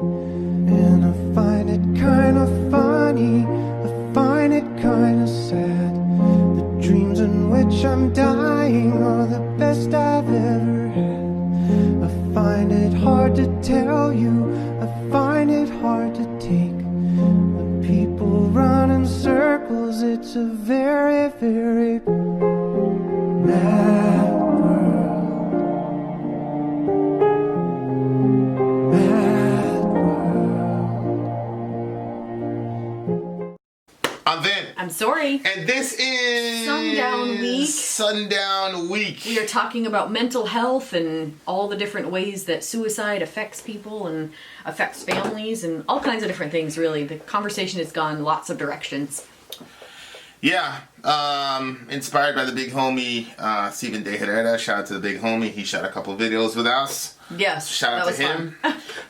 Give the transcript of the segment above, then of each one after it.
And I find it kind of funny, I find it kind of sad. The dreams in which I'm dying are the best I've ever had. I find it hard to tell you, I find it hard to take. When people run in circles, it's a very, very mad world. Mad world. I'm Vin. I'm Sori. And this is Sundown Week. We are talking about mental health and all the different ways that suicide affects people and affects families and all kinds of different things, really. The conversation has gone lots of directions. Yeah, inspired by the big homie, Steven De Herrera. Shout out to the big homie. He shot a couple videos with us. Yes, shout out to him.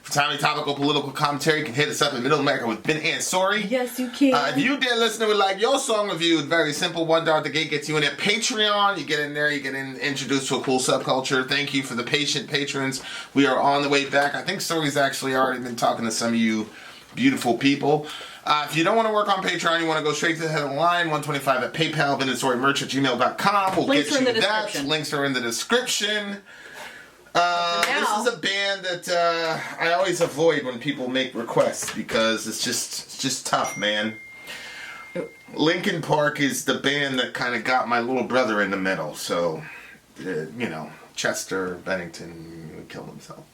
For timely, topical, political commentary, you can hit us up in Middle America with Vin and Sori. Yes, you can. If you dare listen to it like your song review, it's very simple. $1 at the gate gets you in there. Patreon, you get in there, you get introduced to a cool subculture. Thank you for the patient patrons. We are on the way back. I think Sori's actually already been talking to some of you beautiful people. If you don't want to work on Patreon, you want to go straight to the head of the line, $125 at PayPal, VinandSoriMerch@gmail.com. We'll Links get are you in the that. description. Links are in the description. This is a band that I always avoid when people make requests because it's just tough, man. Linkin Park is the band that kind of got my little brother in the middle. So, Chester Bennington killed himself.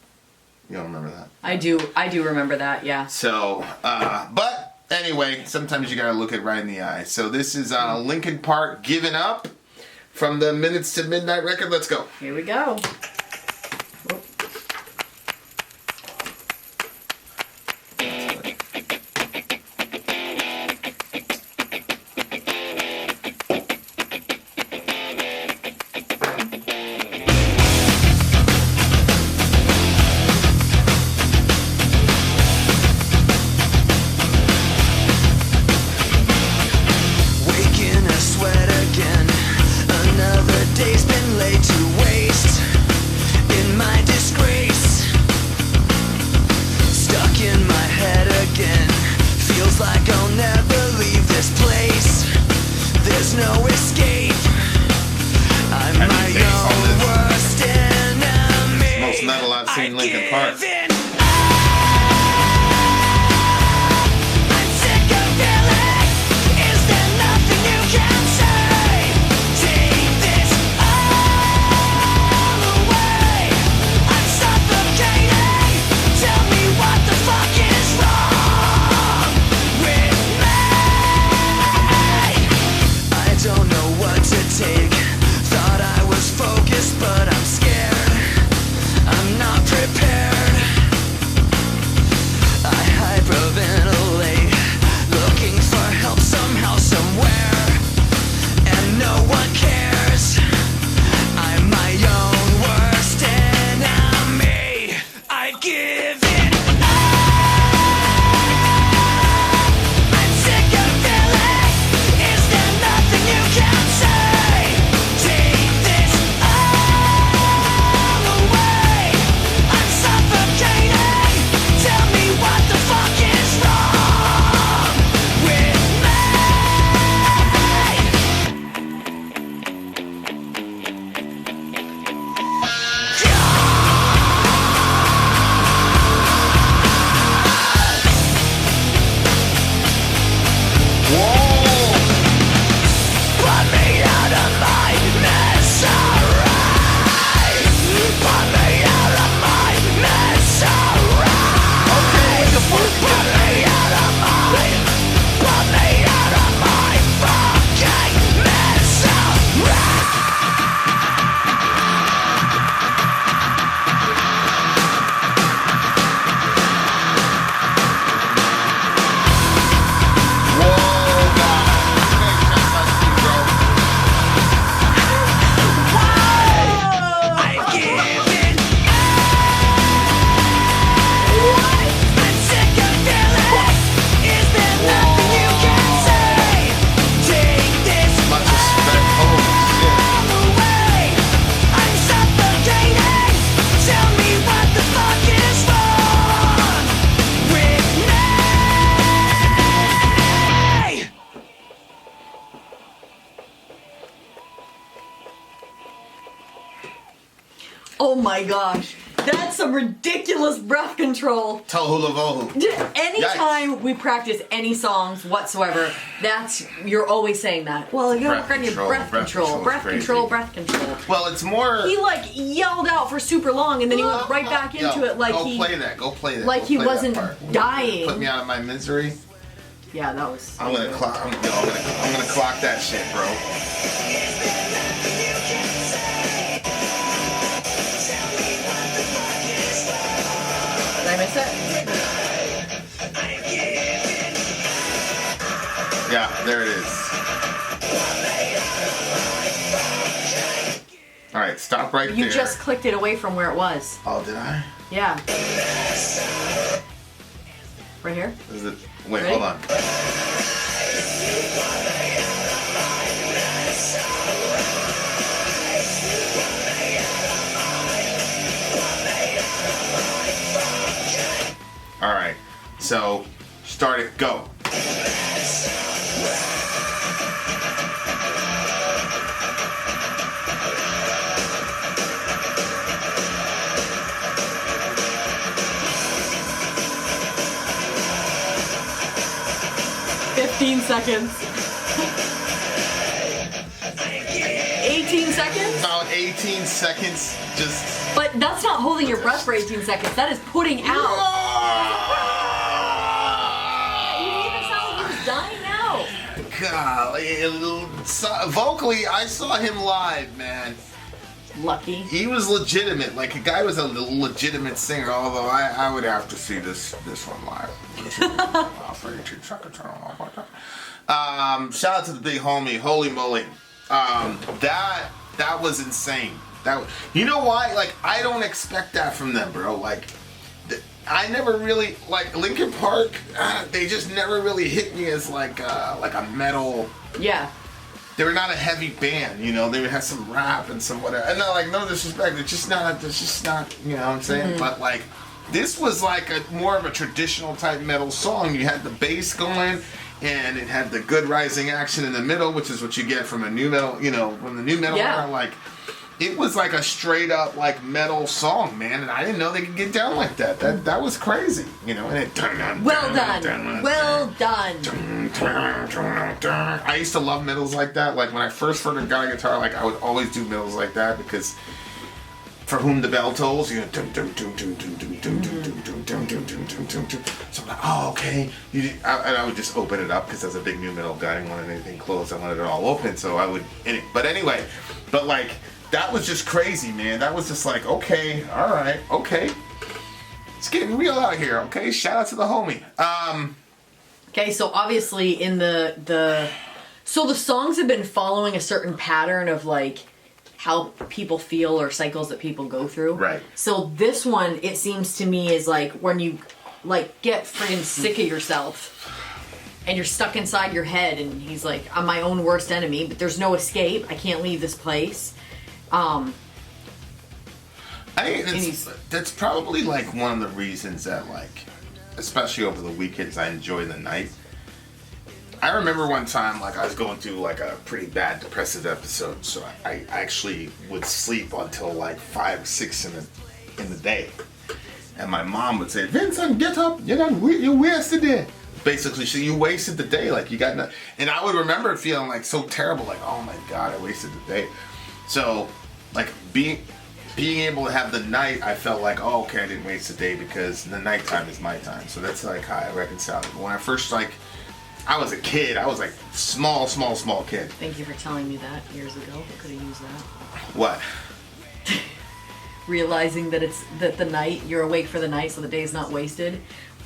You don't remember that? I do remember that, yeah. So, but anyway, sometimes you gotta look it right in the eye. So this is Linkin Park, Giving Up, from the Minutes to Midnight record. Let's go. Here we go. Linkin Park. Thought I was focused, but I'm scared. I'm not prepared. my gosh. That's some ridiculous breath control. Tohu Lavohu. Anytime we practice any songs whatsoever, you're always saying that. Well, you gotta breath control. Breath control. Well, it's more. He like yelled out for super long, and then he went right back into it like Go play that. Like he wasn't dying. Put me out of my misery. Yeah, that was. I'm gonna clock that shit, bro. Did I miss it? Yeah, there it is. All right, stop right there. You just clicked it away from where it was. Oh, did I? Yeah. Right here? Is it? Wait, Ready? hold on. All right, so start it, go. Seconds. 18 seconds? About 18 seconds, just... But that's not holding your breath for 18 seconds. That is putting out. You even sound like he was dying out. God, vocally, I saw him live, man. Lucky. He was legitimate. Like, a guy was a legitimate singer, although I would have to see this one live. Shout out to the big homie, holy moly. That was insane. You know why? Like, I don't expect that from them, bro. Like, I never really, like, Linkin Park, they just never really hit me as like a metal. Yeah. They were not a heavy band, you know. They would have some rap and some whatever. And like, no disrespect, it's just not, you know what I'm saying? Mm-hmm. But like, this was like more of a traditional type metal song. You had the bass going, and it had the good rising action in the middle, which is what you get from a new metal, you know, from the new metal era. Like, it was like a straight up like metal song, man, and I didn't know they could get down like that. That was crazy, you know. And it well done. I used to love middles like that. Like when I first got a guitar, like I would always do middles like that because for whom the bell tolls, you know. So I'm like, oh, okay. And I would just open it up because as a big new metal guy, I didn't want anything closed. I wanted it all open, so I would. But anyway, like. That was just crazy, man. That was just like, okay, all right, okay. It's getting real out here, okay? Shout out to the homie. Okay, so obviously in the songs have been following a certain pattern of like how people feel or cycles that people go through. Right. So this one, it seems to me, is like when you like get friggin' sick of yourself and you're stuck inside your head and he's like, I'm my own worst enemy, but there's no escape. I can't leave this place. I think that's probably like one of the reasons that, like, especially over the weekends, I enjoy the night. I remember one time, like, I was going through like a pretty bad depressive episode, so I actually would sleep until like 5, 6 in the day, and my mom would say, "Vincent, get up! You wasted it." Basically, you wasted the day. Like you got nothing. And I would remember feeling like so terrible, like, oh my god, I wasted the day. So, like, being able to have the night, I felt like, oh, okay, I didn't waste the day because the nighttime is my time. So that's, like, how I reconciled it. When I first, like, I was a kid. I was, like, small kid. Thank you for telling me that years ago. I could have used that. What? Realizing that that the night, you're awake for the night, so the day's not wasted.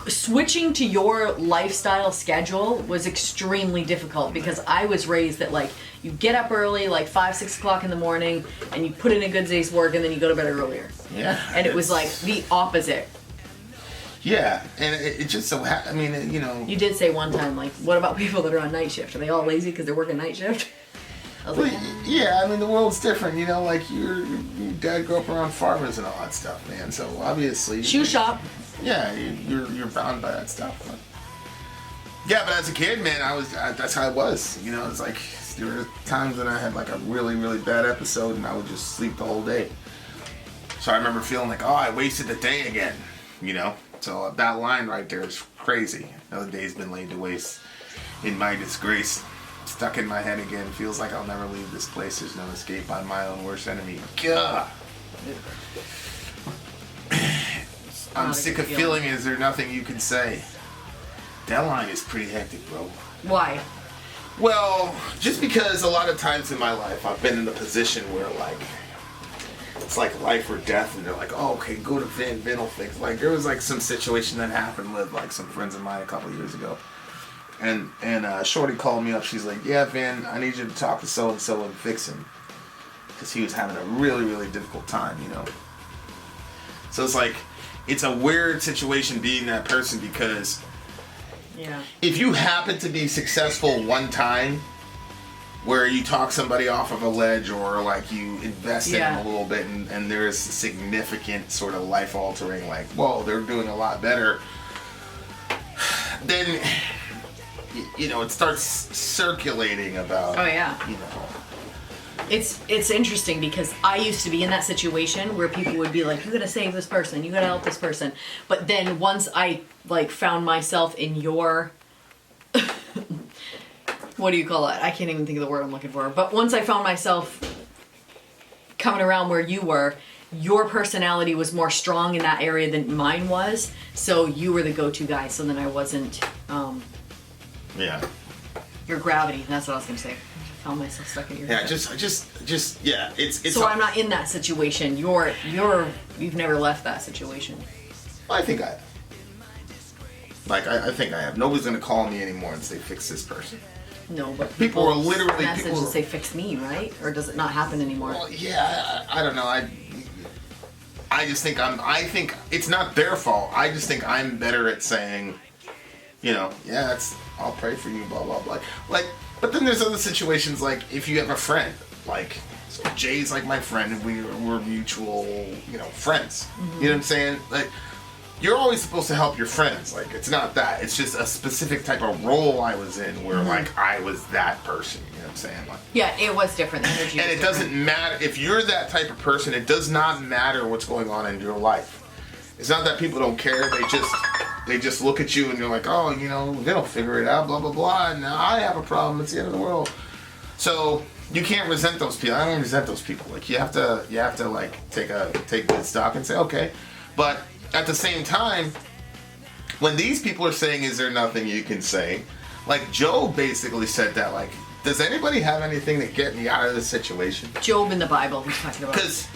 Switching to your lifestyle schedule was extremely difficult because I was raised that, like, you get up early, like 5, 6 o'clock in the morning, and you put in a good day's work, and then you go to bed earlier. Yeah. And it was like the opposite. Yeah, and it just so I mean, you know. You did say one time, like, what about people that are on night shift? Are they all lazy because they're working night shift? I was like, yeah, I mean, the world's different, you know, like, your dad grew up around farmers and all that stuff, man, so obviously. Shoe shop. Yeah, you're bound by that stuff. But yeah, but as a kid, man, that's how I was. You know, it's like there were times when I had like a really, really bad episode, and I would just sleep the whole day. So I remember feeling like, oh, I wasted the day again, you know? So that line right there is crazy. Another day's been laid to waste in my disgrace. Stuck in my head again. Feels like I'll never leave this place. There's no escape. I'm my own worst enemy. Gah! I'm sick of feeling. Is there nothing you can say? That line is pretty hectic, bro. Why? Well, just because a lot of times in my life I've been in a position where like it's like life or death, and they're like, oh, okay, go to Vin. Vin will fix. Like there was like some situation that happened with like some friends of mine a couple years ago, and Shorty called me up. She's like, yeah, Vin, I need you to talk to so and so and fix him, because he was having a really really difficult time, you know. So it's like it's a weird situation being that person, because if you happen to be successful one time, where you talk somebody off of a ledge, or like you invest in them a little bit, and there's significant sort of life altering, like, whoa, they're doing a lot better, then, you know, it starts circulating about, you know. It's interesting, because I used to be in that situation where people would be like, you gotta save this person, you gotta help this person. But then once I like found myself in your what do you call it? I can't even think of the word I'm looking for. But once I found myself coming around where you were, your personality was more strong in that area than mine was. So you were the go-to guy. So then I wasn't your gravity. That's what I was gonna say. I found myself stuck in your head. It's so I'm not in that situation. You've never left that situation. I think I have. Like, I think I have. Nobody's going to call me anymore and say, fix this person. No, but people are literally... message and say, fix me, right? Or does it not happen anymore? Well, yeah, I don't know. I just think I think it's not their fault. I just think I'm better at saying, you know, yeah, I'll pray for you, blah, blah, blah. Like, but then there's other situations, like, if you have a friend, like, so Jay's like my friend, and we're mutual, you know, friends. Mm-hmm. You know what I'm saying? Like, you're always supposed to help your friends. Like, it's not that. It's just a specific type of role I was in where, like, I was that person. You know what I'm saying? Like, yeah, it was different. The energy and it doesn't matter. If you're that type of person, it does not matter what's going on in your life. It's not that people don't care. They just look at you and they're like, oh, you know, they'll figure it out, blah, blah, blah. And now I have a problem. It's the end of the world. So you can't resent those people. I don't resent those people. Like, you have to like take good stock and say, okay. But at the same time, when these people are saying, is there nothing you can say? Like, Job basically said that, like, does anybody have anything to get me out of this situation? Job in the Bible, he's talking about. Because,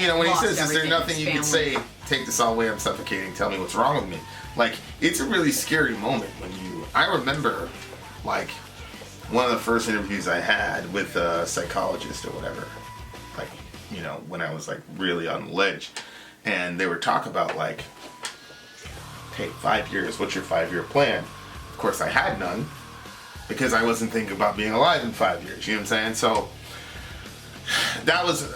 you know, when he says, is there nothing you can say, take this all away, I'm suffocating, tell me what's wrong with me. Like, it's a really scary moment when I remember, like, one of the first interviews I had with a psychologist or whatever, like, you know, when I was, like, really on the ledge. And they were talking about, like, hey, 5 years, what's your 5-year plan? Of course, I had none, because I wasn't thinking about being alive in 5 years, you know what I'm saying? So, that was,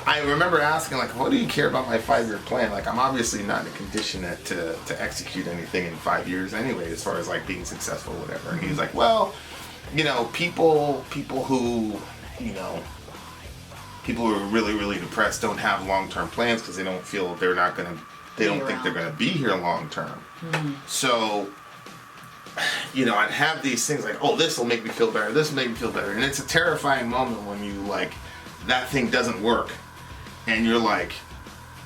I remember asking, like, what do you care about my 5-year plan? Like, I'm obviously not in a condition to execute anything in 5 years anyway, as far as, like, being successful or whatever. And he was like, well, you know, people who, you know, people who are really, really depressed don't have long-term plans because they don't feel they don't think they're going to be here long-term. Mm-hmm. So, you know, I'd have these things like, oh, this will make me feel better, this will make me feel better. And it's a terrifying moment when you, like, that thing doesn't work. And you're, like,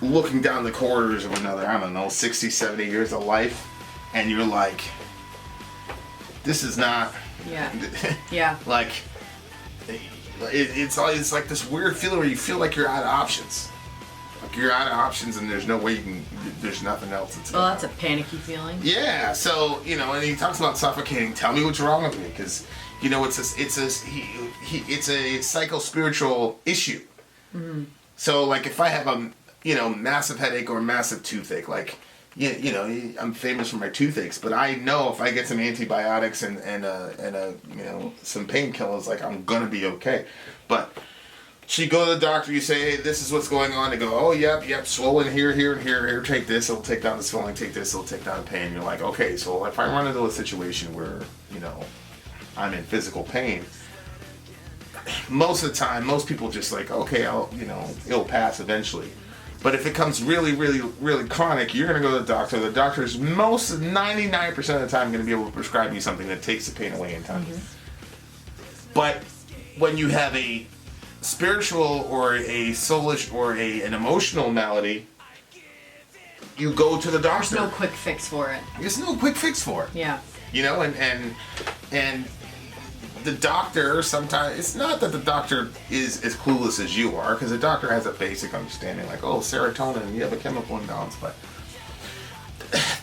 looking down the corridors of another, I don't know, 60, 70 years of life. And you're like, this is not... Yeah. Yeah. Like... It's like this weird feeling where you feel like you're out of options. Like you're out of options and there's no way you can, there's nothing else. That's a panicky feeling. Yeah, so, you know, and he talks about suffocating. Tell me what's wrong with me, because, you know, it's a psycho-spiritual issue. Mm-hmm. So, like, if I have a, you know, massive headache or a massive toothache, like, you know, I'm famous for my toothaches, but I know if I get some antibiotics and a you know, some painkillers, like, I'm gonna be okay. But so you go to the doctor, you say, hey, this is what's going on. They go, oh, yep, swollen here, and here, take this, it'll take down the swelling, take this, it'll take down the pain. You're like, okay, so if I run into a situation where, you know, I'm in physical pain, most of the time, most people just like, okay, it'll pass eventually. But if it comes really, really, really chronic, you're going to go to the doctor. The doctor is 99% of the time going to be able to prescribe you something that takes the pain away in time. But when you have a spiritual or a soulish or an emotional malady, you go to the doctor. There's no quick fix for it. There's no quick fix for it. Yeah. You know, and the doctor sometimes, it's not that the doctor is as clueless as you are, because the doctor has a basic understanding, like, oh, serotonin, you have a chemical imbalance, but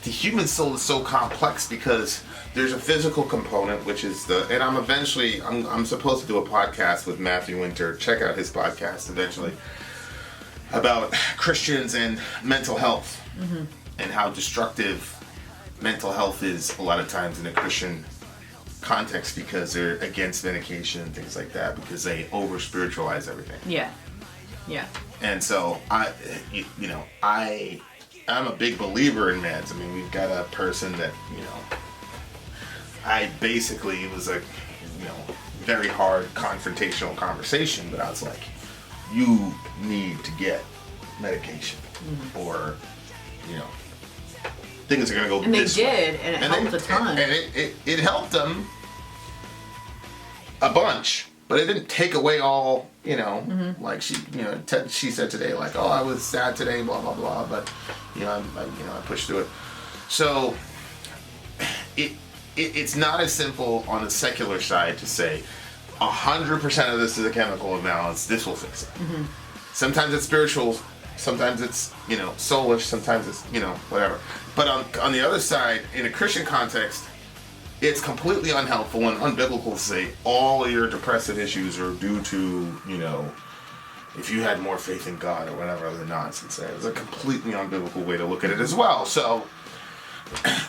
the human soul is so complex because there's a physical component, which is and I'm supposed to do a podcast with Matthew Winter. Check out his podcast eventually about Christians and mental health and how destructive mental health is a lot of times in a Christian context because they're against medication and things like that because they over spiritualize everything. Yeah. And so I'm a big believer in meds. I mean, we've got a person that, it was a, very hard confrontational conversation, but I was like, you need to get medication or, things are going to go and this way. And they did, and it helped a ton. And it helped them a bunch, but it didn't take away all, like she said today, like, oh, I was sad today, blah, blah, blah, but, I pushed through it. So, it's not as simple on the secular side to say 100% of this is a chemical imbalance, this will fix it. Sometimes it's spiritual, sometimes it's, soulish, sometimes it's, whatever. But on the other side, in a Christian context, it's completely unhelpful and unbiblical to say all of your depressive issues are due to, if you had more faith in God or whatever other nonsense. It's a completely unbiblical way to look at it as well. So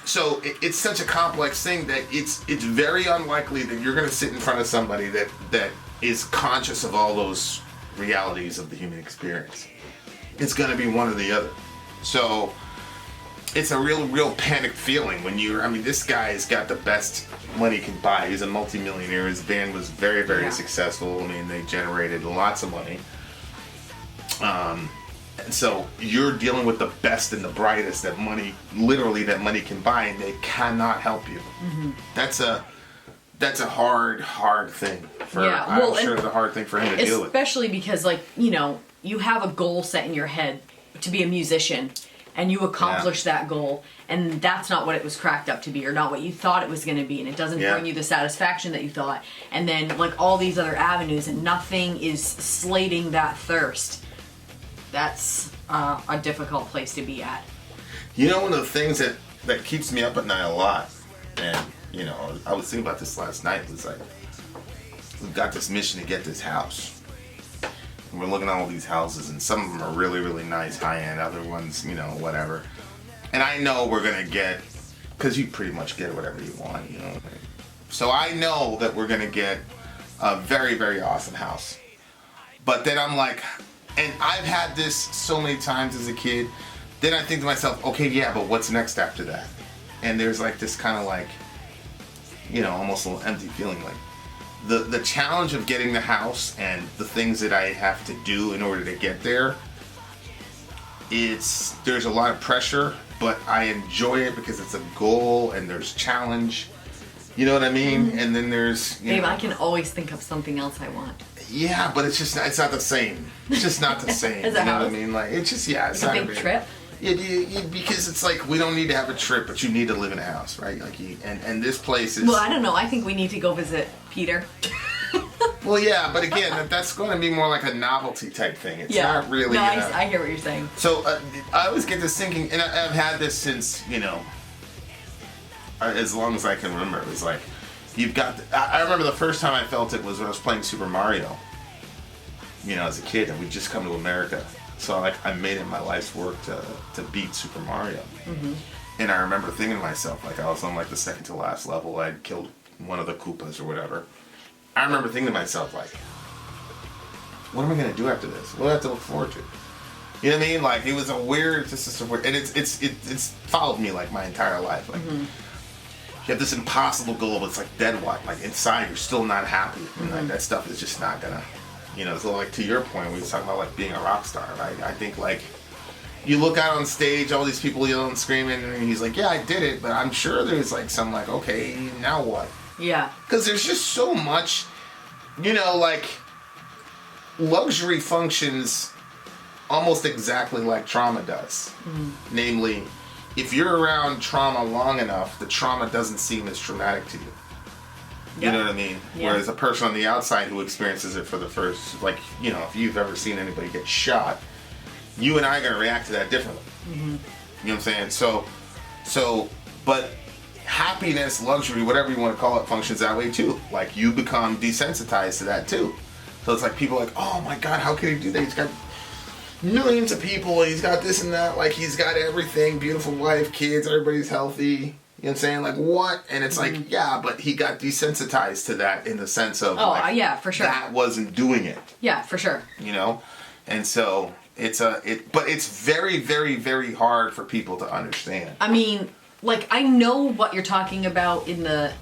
it's such a complex thing that it's very unlikely that you're going to sit in front of somebody that is conscious of all those realities of the human experience. It's going to be one or the other. So it's a real panicked feeling when this guy's got the best money he can buy. He's a multimillionaire. His band was very, very successful. I mean, they generated lots of money. And so you're dealing with the best and the brightest that money can buy, and they cannot help you. That's a hard thing for, I'm sure it's a hard thing for him to deal with. Especially because, you have a goal set in your head to be a musician, and you accomplish that goal, and that's not what it was cracked up to be, or not what you thought it was going to be, and it doesn't bring you the satisfaction that you thought. And then, all these other avenues, and nothing is slating that thirst. That's a difficult place to be at. One of the things that keeps me up at night a lot, and, I was thinking about this last night, was like, we've got this mission to get this house. And we're looking at all these houses, and some of them are really, really nice, high-end, other ones, whatever. And I know we're going to get, because you pretty much get whatever you want, So I know that we're going to get a very, very awesome house. But then I'm like, and I've had this so many times as a kid, then I think to myself, okay, yeah, but what's next after that? And there's this kind of almost a little empty feeling, the challenge of getting the house and the things that I have to do in order to get there, there's a lot of pressure, but I enjoy it because it's a goal and there's challenge. You know what I mean? And then there's... Babe, I can always think of something else I want. Yeah, but it's not the same. It's just not the same. You know what I mean? It's just, it's not a big trip? Because it's we don't need to have a trip, but you need to live in a house, right? And this place is... Well, I don't know. I think we need to go visit Peter. Well, yeah, but again, that's going to be more like a novelty type thing. It's not really... No, I hear what you're saying. So, I always get this thinking, and I've had this since, as long as I can remember. It was you've got... I remember the first time I felt it was when I was playing Super Mario, as a kid, and we'd just come to America. So I made it my life's work to beat Super Mario. And I remember thinking to myself, I was on the second to last level. I'd killed one of the Koopas or whatever. I remember thinking to myself, what am I going to do after this? What do I have to look forward to? You know what I mean? It was just a weird, and it's followed me my entire life. You have this impossible goal, but it's dead white. Inside, you're still not happy. And that stuff is just not gonna, so to your point, we was talking about being a rock star, right? I think you look out on stage, all these people yelling and screaming, and he's like, yeah, I did it, but I'm sure there's like some like, okay, now what? Yeah. Because there's just so much, you know, like, luxury functions almost exactly like trauma does. Namely, if you're around trauma long enough, the trauma doesn't seem as traumatic to you. You know what I mean? Yeah. Whereas a person on the outside who experiences it for the first, like, you know, if you've ever seen anybody get shot, you and I are going to react to that differently. You know what I'm saying? So, but happiness, luxury, whatever you want to call it, functions that way too. Like, you become desensitized to that too. So it's like people are like, oh my God, how can he do that? He's got millions of people, he's got this and that, like he's got everything, beautiful wife, kids, everybody's healthy. You know what I'm saying? Like, what? And it's like, yeah, but he got desensitized to that in the sense of, yeah, for sure. That wasn't doing it. Yeah, for sure. You know? And so, but it's very, very, very hard for people to understand. I mean, like, I know what you're talking about in the...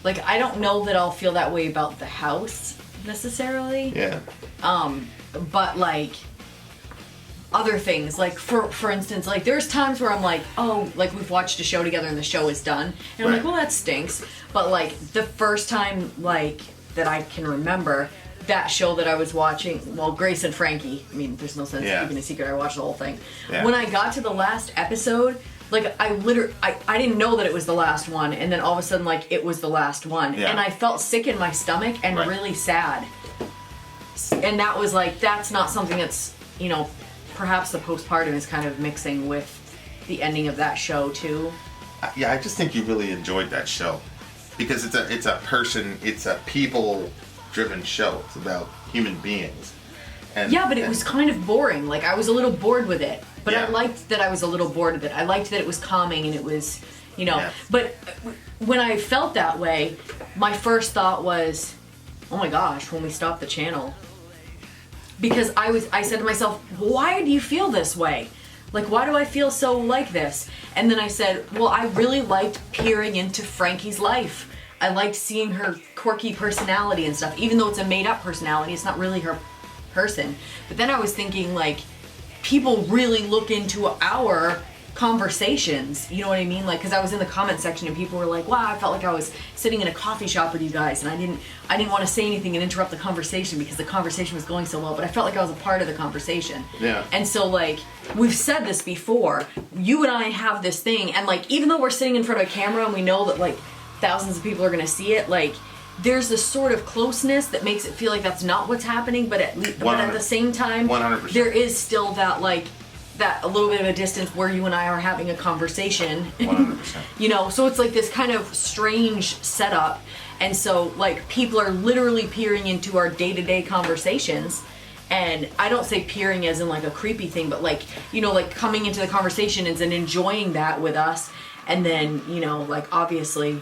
Like, I don't know that I'll feel that way about the house, necessarily. Yeah. But, like... other things, like for instance, like there's times where I'm like, oh, like we've watched a show together and the show is done, and I'm like, well, that stinks. But like the first time, like that I can remember, that show that I was watching, well, Grace and Frankie, I mean, there's no sense keeping a secret, I watched the whole thing. When I got to the last episode, like I didn't know that it was the last one, and then all of a sudden, like, it was the last one, and I felt sick in my stomach and really sad. And that was like, that's not something that's, you know, perhaps the postpartum is kind of mixing with the ending of that show too. Yeah, I just think you really enjoyed that show because it's a people-driven show. It's about human beings. And, but it was kind of boring. Like, I was a little bored with it, but I liked that I was a little bored with it. I liked that it was calming and it was, you know. But when I felt that way, my first thought was, oh my gosh, when we stopped the channel. Because I said to myself, why do you feel this way? Like, why do I feel so like this? And then I said, well, I really liked peering into Frankie's life. I liked seeing her quirky personality and stuff. Even though it's a made-up personality, it's not really her person. But then I was thinking, like, people really look into our conversations, you know what I mean? Like, because I was in the comment section and people were like, wow, I felt like I was sitting in a coffee shop with you guys, and I didn't want to say anything and interrupt the conversation because the conversation was going so well, but I felt like I was a part of the conversation. Yeah. And so, like, we've said this before, you and I have this thing, and like, even though we're sitting in front of a camera and we know that like thousands of people are going to see it, like, there's this sort of closeness that makes it feel like that's not what's happening, but at the same time, 100%. There is still that, like, that a little bit of a distance where you and I are having a conversation. 100%. You know, so it's like this kind of strange setup. And so, like, people are literally peering into our day-to-day conversations. And I don't say peering as in, like, a creepy thing, but, like, you know, like, coming into the conversation and enjoying that with us. And then, you know, like, obviously,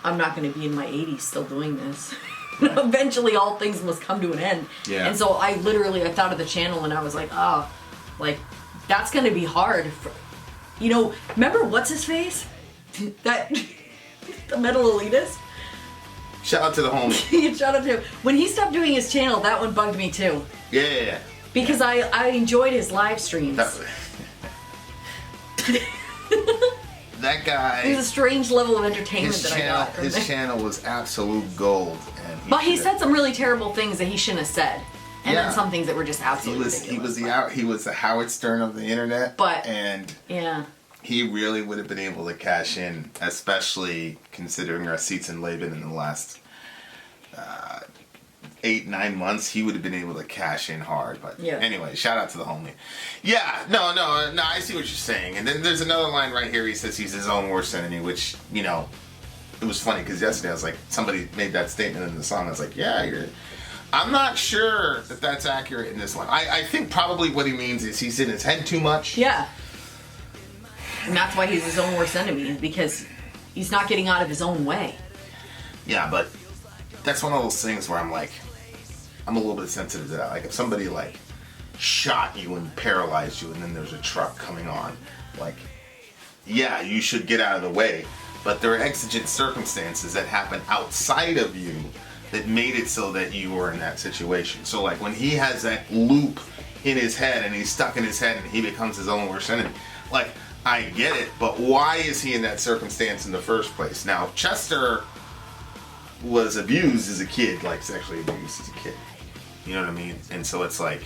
I'm not going to be in my 80s still doing this. Eventually, all things must come to an end. Yeah. And so I thought of the channel and I was like, oh, like, that's going to be hard. You know, remember what's his face? That the metal elitist? Shout out to the homie. Shout out to him. When he stopped doing his channel, that one bugged me too. Yeah. Because I enjoyed his live streams. That guy. There's a strange level of entertainment I got from his channel was absolute gold. And he said some really terrible things that he shouldn't have said. And then some things that were just absolutely ridiculous. He was the Howard Stern of the internet. And he really would have been able to cash in, especially considering our seats in Laban in the last 8-9 months. He would have been able to cash in hard. But anyway, shout out to the homie. Yeah, no, I see what you're saying. And then there's another line right here. He says he's his own worst enemy, which, you know, it was funny because yesterday I was like, somebody made that statement in the song. I was like, I'm not sure that that's accurate in this one. I think probably what he means is he's in his head too much. Yeah. And that's why he's his own worst enemy, because he's not getting out of his own way. Yeah, but that's one of those things where I'm like, I'm a little bit sensitive to that. Like, if somebody, like, shot you and paralyzed you and then there's a truck coming on, like, yeah, you should get out of the way. But there are exigent circumstances that happen outside of you that made it so that you were in that situation. So, like, when he has that loop in his head, and he's stuck in his head, and he becomes his own worst enemy. Like, I get it, but why is he in that circumstance in the first place? Now, Chester was abused as a kid, like sexually abused as a kid. You know what I mean? And so it's like,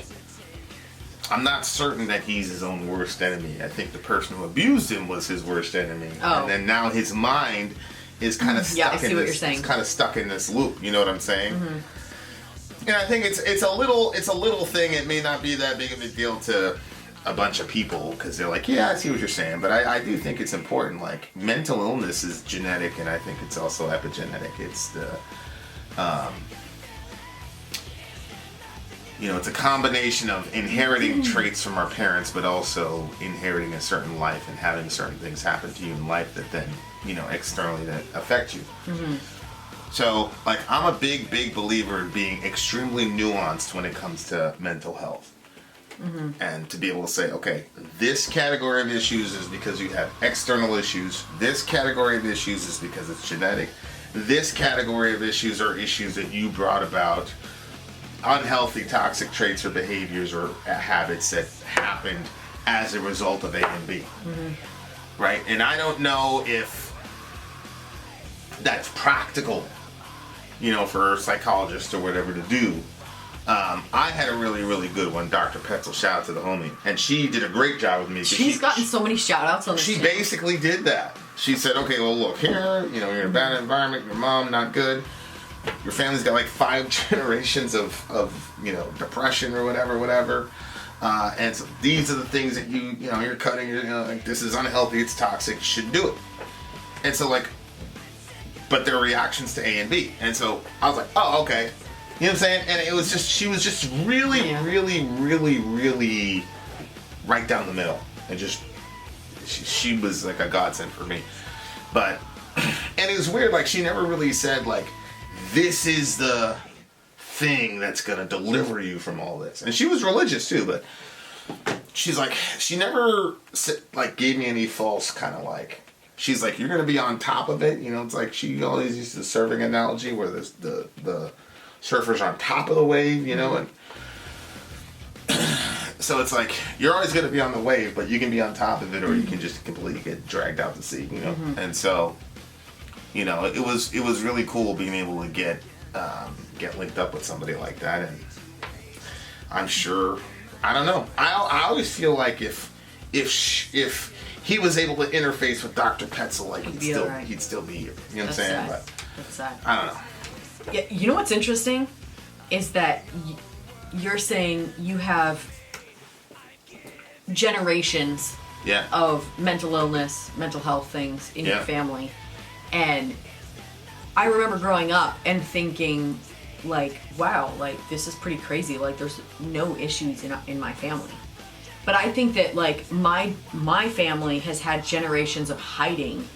I'm not certain that he's his own worst enemy. I think the person who abused him was his worst enemy. And then now his mind is kind of stuck in this. It's kind of stuck in this loop. You know what I'm saying? And I think it's a little thing. It may not be that big of a deal to a bunch of people because they're like, yeah, I see what you're saying, but I do think it's important. Like, mental illness is genetic, and I think it's also epigenetic. It's the it's a combination of inheriting traits from our parents, but also inheriting a certain life and having certain things happen to you in life that then, externally that affect you. So, like, I'm a big believer in being extremely nuanced when it comes to mental health. And to be able to say, okay, this category of issues is because you have external issues. This category of issues is because it's genetic. This category of issues are issues that you brought about, unhealthy, toxic traits or behaviors or habits that happened as a result of A and B. Right? And I don't know if that's practical, for a psychologist or whatever to do. I had a really good one, Dr. Petzel, shout out to the homie, and she did a great job with me. She's gotten so many shout outs on this channel. Basically did that. She said, okay, well, look, here, you're in a bad environment, your mom, not good, your family's got like 5 generations of depression or whatever, and so these are the things that you're cutting, like, this is unhealthy, it's toxic, you shouldn't do it. And so, like, but there are reactions to A and B, and so I was like, oh, okay. You know what I'm saying? And it was just, she was just really right down the middle. And just, she was like a godsend for me. But, and it was weird, like, she never really said, like, this is the thing that's gonna deliver you from all this. And she was religious too, but she's like, she never, like, gave me any false kind of, like, she's like, you're gonna be on top of it. It's like, she always used the surfing analogy where the surfers on top of the wave, and so it's like, you're always going to be on the wave, but you can be on top of it, or you can just completely get dragged out to sea, And so, it was really cool being able to get linked up with somebody like that, and I'm sure, I don't know, I always feel like if he was able to interface with Dr. Petzel, like, he'd still be here. You know what I'm saying? But that's sad. I don't know. Yeah, you know what's interesting is that you're saying you have generations of mental illness, mental health things in your family. And I remember growing up and thinking, like, wow, like, this is pretty crazy. Like, there's no issues in my family. But I think that, like, my family has had generations of hiding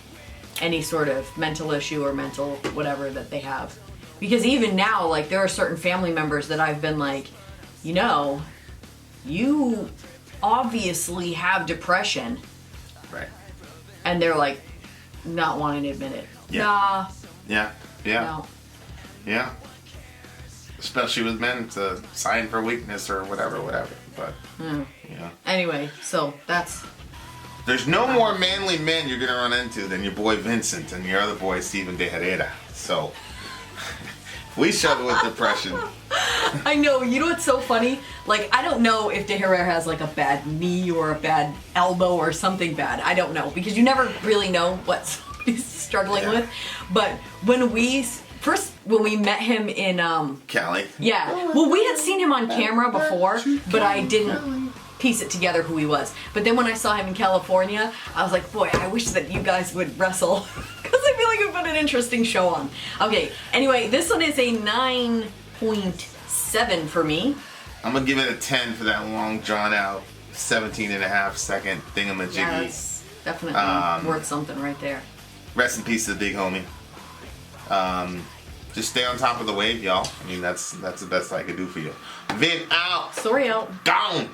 any sort of mental issue or mental whatever that they have. Because even now, like, there are certain family members that I've been like, you obviously have depression. Right. And they're like, not wanting to admit it. Yeah. Nah. Yeah. No. Yeah. Especially with men, it's a sign for weakness or whatever. But, Anyway, so that's... There's no more manly men you're going to run into than your boy Vincent and your other boy Steven De Herrera. So... we struggle with depression. I know. You know what's so funny? Like, I don't know if De Herrera has, like, a bad knee or a bad elbow or something bad. I don't know. Because you never really know what he's struggling with. But when we met him in... Cali? Yeah. Well, we had seen him on camera before, but I didn't piece it together who he was. But then when I saw him in California, I was like, boy, I wish that you guys would wrestle. Because I feel like we put an interesting show on. Okay, anyway, this one is a 9.7 for me. I'm going to give it a 10 for that long, drawn-out, 17.5-second thingamajiggy. Yeah, that's definitely worth something right there. Rest in peace to the big homie. Just stay on top of the wave, y'all. I mean, that's the best I could do for you. Vin out. Sori out. Down.